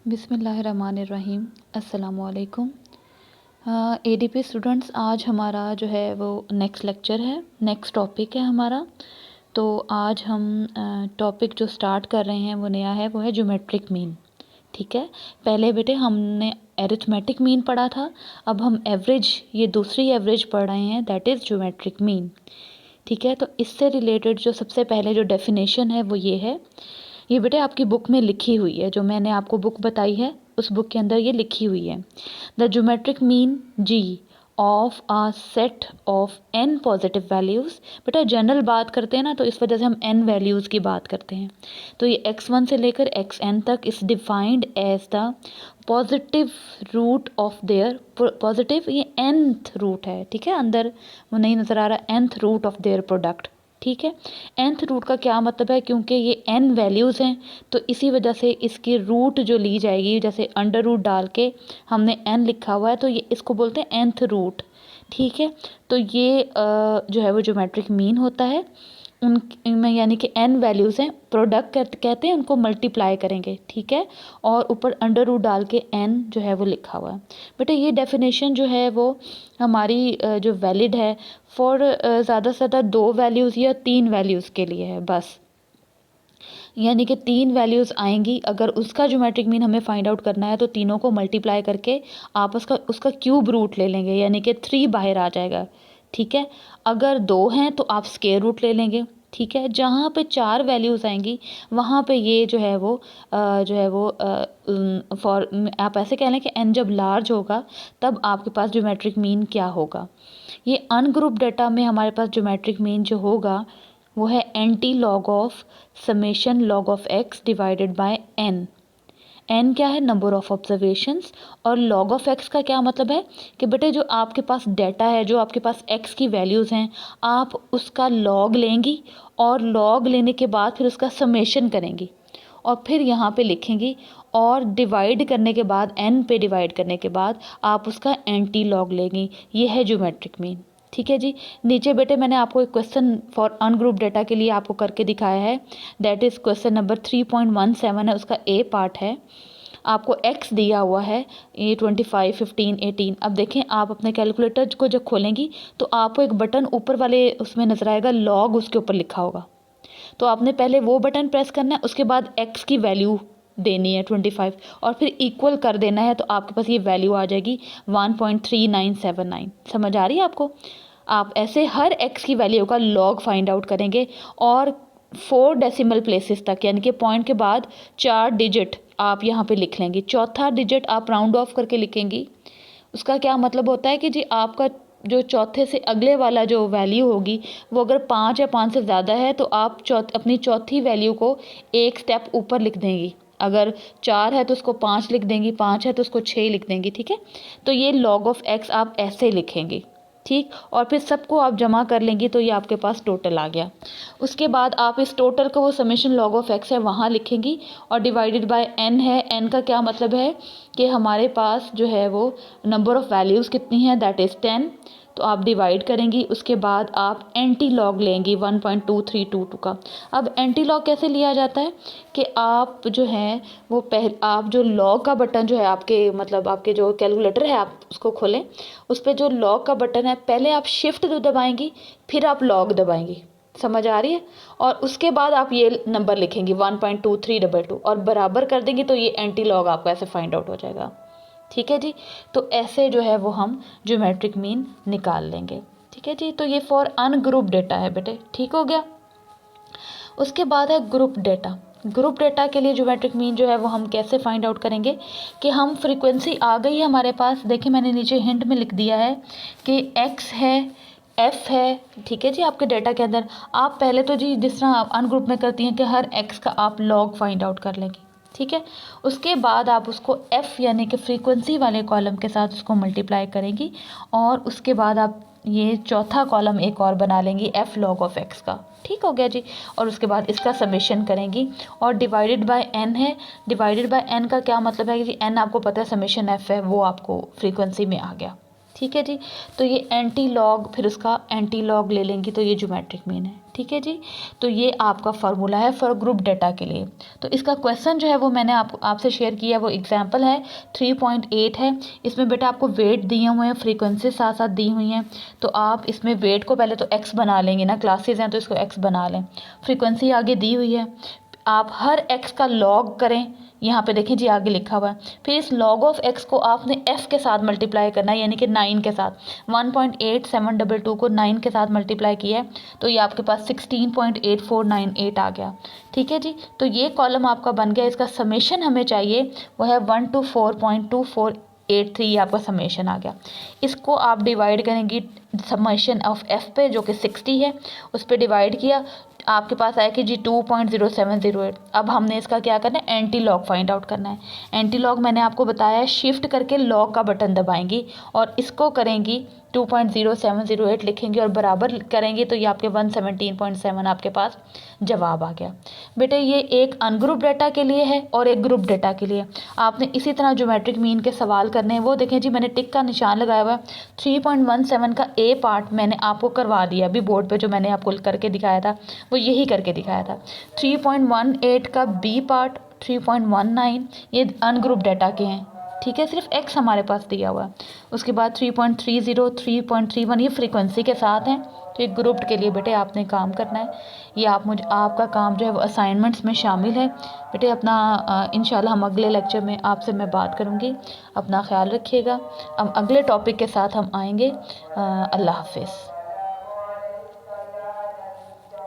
बिस्मिल्लाहिर्रहमानिर्रहीम। अस्सलामुअलैकुम। ADP students, आज हमारा जो है वो नेक्स्ट लेक्चर है, नेक्स्ट टॉपिक है हमारा। तो आज हम टॉपिक जो स्टार्ट कर रहे हैं वो नया है, वो है ज्योमेट्रिक मीन। ठीक है, पहले बेटे हमने एरिथमेटिक मीन पढ़ा था, अब हम एवरेज, ये दूसरी एवरेज पढ़ रहे हैं, दैट इज़ ज्योमेट्रिक मीन। ठीक है, तो इससे रिलेटेड जो सबसे पहले जो डेफिनेशन है वो ये बेटे आपकी बुक में लिखी हुई है, जो मैंने आपको बुक बताई है उस बुक के अंदर ये लिखी हुई है। The geometric mean G of a set of n positive values. बेटा जनरल बात करते हैं ना, तो इस वजह से हम n वैल्यूज़ की बात करते हैं। तो ये x1 से लेकर xn तक इस defined as the positive root of their, positive ये nth रूट है। ठीक है, अंदर वो नहीं नज़र आ रहा, nth root of their product. ठीक है, nth रूट का क्या मतलब है, क्योंकि ये n वैल्यूज़ हैं तो इसी वजह से इसकी रूट जो ली जाएगी, जैसे अंडर रूट डाल के हमने n लिखा हुआ है तो ये इसको बोलते हैं nth रूट। ठीक है, तो ये जो है वो ज्योमेट्रिक मीन होता है। उनमें यानी कि n वैल्यूज़ हैं, प्रोडक्ट कहते हैं, उनको मल्टीप्लाई करेंगे। ठीक है, और ऊपर अंडर रूट डाल के n जो है वो लिखा हुआ है। बेटा ये डेफिनेशन जो है वो हमारी जो वैलिड है फॉर ज़्यादा से ज़्यादा 2 वैल्यूज़ या 3 वैल्यूज़ के लिए है बस। यानी कि 3 वैल्यूज़ आएंगी, अगर उसका ज्योमेट्रिक मीन हमें फाइंड आउट करना है तो तीनों को मल्टीप्लाई करके आपस का उसका क्यूब रूट ले लेंगे, यानी कि 3 बाहर आ जाएगा। ठीक है, अगर 2 हैं तो आप स्क्वायर रूट ले लेंगे। ठीक है, जहाँ पे 4 वैल्यूज़ आएंगी वहाँ पे ये जो है वो फॉर आप ऐसे कह लें कि n जब लार्ज होगा तब आपके पास ज्योमेट्रिक मीन क्या होगा। ये अनग्रुप डेटा में हमारे पास ज्योमेट्रिक मीन जो होगा वो है anti log of summation log of x divided by n। n क्या है, नंबर ऑफ ऑब्जर्वेशंस, और लॉग ऑफ x का क्या मतलब है कि बेटे जो आपके पास डेटा है, जो आपके पास x की वैल्यूज़ हैं, आप उसका लॉग लेंगी और लॉग लेने के बाद फिर उसका समेशन करेंगी और फिर यहाँ पे लिखेंगी, और डिवाइड करने के बाद n पे डिवाइड करने के बाद आप उसका एंटी लॉग लेंगी। ये है ज्योमेट्रिक मीन। ठीक है जी, नीचे बेटे मैंने आपको एक क्वेश्चन फॉर अनग्रुप डेटा के लिए आपको करके दिखाया है, दैट इज़ क्वेश्चन नंबर 3.17 है, उसका ए पार्ट है। आपको x दिया हुआ है, ये 25, 15, 18। अब देखें, आप अपने कैलकुलेटर को जब खोलेंगी तो आपको एक बटन ऊपर वाले उसमें नजर आएगा, लॉग उसके ऊपर लिखा होगा। तो आपने पहले वो बटन प्रेस करना है, उसके बाद x की वैल्यू देनी है 25 और फिर इक्वल कर देना है, तो आपके पास ये वैल्यू आ जाएगी 1.3979। समझ आ रही है आपको? आप ऐसे हर x की वैल्यू का लॉग फाइंड आउट करेंगे और 4 डेसिमल प्लेसेस तक, यानी कि पॉइंट के बाद 4 डिजिट आप यहाँ पे लिख लेंगे। चौथा डिजिट आप राउंड ऑफ करके लिखेंगी। उसका क्या मतलब होता है कि जी आपका जो चौथे से अगले वाला जो वैल्यू होगी वो अगर 5 या 5 से ज़्यादा है तो आप अपनी चौथी वैल्यू को एक स्टेप ऊपर लिख देंगी। अगर 4 है तो उसको 5 लिख देंगी, 5 है तो उसको 6 लिख देंगी। ठीक है, तो ये लॉग ऑफ x आप ऐसे लिखेंगे। ठीक, और फिर सबको आप जमा कर लेंगी तो ये आपके पास टोटल आ गया। उसके बाद आप इस टोटल को, वो समेशन लॉग ऑफ x है, वहाँ लिखेंगी और डिवाइडेड बाय n है। n का क्या मतलब है कि हमारे पास जो है वो नंबर ऑफ़ वैल्यूज़ कितनी है, दैट इज़ 10। तो आप डिवाइड करेंगी, उसके बाद आप एंटी लॉग लेंगी 1.2322 का। अब एंटी लॉग कैसे लिया जाता है कि आप जो है वो आप जो लॉग का बटन जो है आपके, मतलब आपके जो कैलकुलेटर है, आप उसको खोलें, उस पर जो लॉग का बटन है पहले आप शिफ्ट दबाएंगी, फिर आप लॉग दबाएंगी। समझ आ रही है? और उसके बाद आप ये नंबर लिखेंगी 1.2322 और बराबर कर देंगी तो ये एंटी लॉग आपका ऐसे फाइंड आउट हो जाएगा। ठीक है जी, तो ऐसे जो है वो हम ज्योमेट्रिक मीन निकाल लेंगे। ठीक है जी, तो ये फॉर अनग्रुप डेटा है बेटे। ठीक हो गया। उसके बाद है ग्रुप डेटा। ग्रुप डेटा के लिए ज्योमेट्रिक मीन जो है वो हम कैसे फाइंड आउट करेंगे कि हम फ्रीक्वेंसी आ गई है हमारे पास। देखिए मैंने नीचे हिंट में लिख दिया है कि x है, f है। ठीक है जी, आपके डेटा के अंदर आप पहले तो जी जिस तरह आप अनग्रुप में करती हैं कि हर x का आप लॉग फाइंड आउट कर लेंगे। ठीक है, उसके बाद आप उसको f यानी कि फ्रीक्वेंसी वाले कॉलम के साथ उसको मल्टीप्लाई करेंगी और उसके बाद आप ये चौथा कॉलम एक और बना लेंगी f लॉग ऑफ x का। ठीक हो गया जी, और उसके बाद इसका समेशन करेंगी और डिवाइडेड बाय n है। डिवाइडेड बाय n का क्या मतलब है कि जी n आपको पता है समेशन f है, वो आपको फ्रीक्वेंसी में आ गया। ठीक है जी, तो ये एंटी लॉग, फिर उसका एंटी लॉग ले लेंगी तो ये ज्योमेट्रिक मीन है। ठीक है जी। तो ये आपका फार्मूला है फॉर ग्रुप डेटा के लिए। तो इसका क्वेश्चन जो है वो मैंने आपसे शेयर किया, वो एग्जांपल है 3.8 है। इसमें बेटा आपको वेट दिए हुए हैं, फ्रीक्वेंसी साथ साथ दी हुई हैं। तो आप इसमें वेट को पहले तो एक्स बना लेंगे ना, क्लासेस हैं तो इसको एक्स बना लें। फ्रीक्वेंसी आगे दी हुई है, आप हर एक्स का लॉग करें। यहाँ पे देखें जी आगे लिखा हुआ है। फिर इस log ऑफ x को आपने f के साथ मल्टीप्लाई करना है, यानी कि 9 के साथ। 1.8722 को 9 के साथ मल्टीप्लाई किया है तो ये आपके पास 16.8498 आ गया। ठीक है जी। तो ये कॉलम आपका बन गया। इसका समेशन हमें चाहिए, वो है 1 to 4.2483, ये आपका समेशन आ गया। इसको आप डिवाइड करेंगी समेशन ऑफ f पे जो कि 60 है, उस पर डिवाइड किया, आपके पास आया कि जी 2.0708। अब हमने इसका क्या करना है, एंटी लॉग फाइंड आउट करना है। एंटी लॉग मैंने आपको बताया है, शिफ्ट करके लॉग का बटन दबाएंगी और इसको करेंगी 2.0708 लिखेंगे और बराबर करेंगे तो ये आपके 117.7 आपके पास जवाब आ गया। बेटे ये एक अनग्रुप डेटा के लिए है और एक ग्रुप डेटा के लिए। आपने इसी तरह ज्योमेट्रिक मीन के सवाल करने हैं। वो देखें जी मैंने टिक का निशान लगाया हुआ है। 3.17 का ए पार्ट मैंने आपको करवा दिया अभी बोर्ड पे, जो मैंने आपको करके दिखाया था वो यही करके दिखाया था। 3.18 का बी पार्ट, 3.19 ये अनग्रुप डेटा के हैं। ठीक है, सिर्फ एक्स हमारे पास दिया हुआ है। उसके बाद 3.30, 3.31 ये फ्रीक्वेंसी के साथ हैं। तो एक ग्रुप के लिए बेटे आपने काम करना है। ये आपका काम जो है वो असाइनमेंट्स में शामिल है। बेटे अपना इंशाल्लाह हम अगले लेक्चर में आपसे मैं बात करूँगी। अपना ख्याल रखिएगा। अब अगले टॉपिक के साथ हम आएंगे। अल्लाह हाफिज़।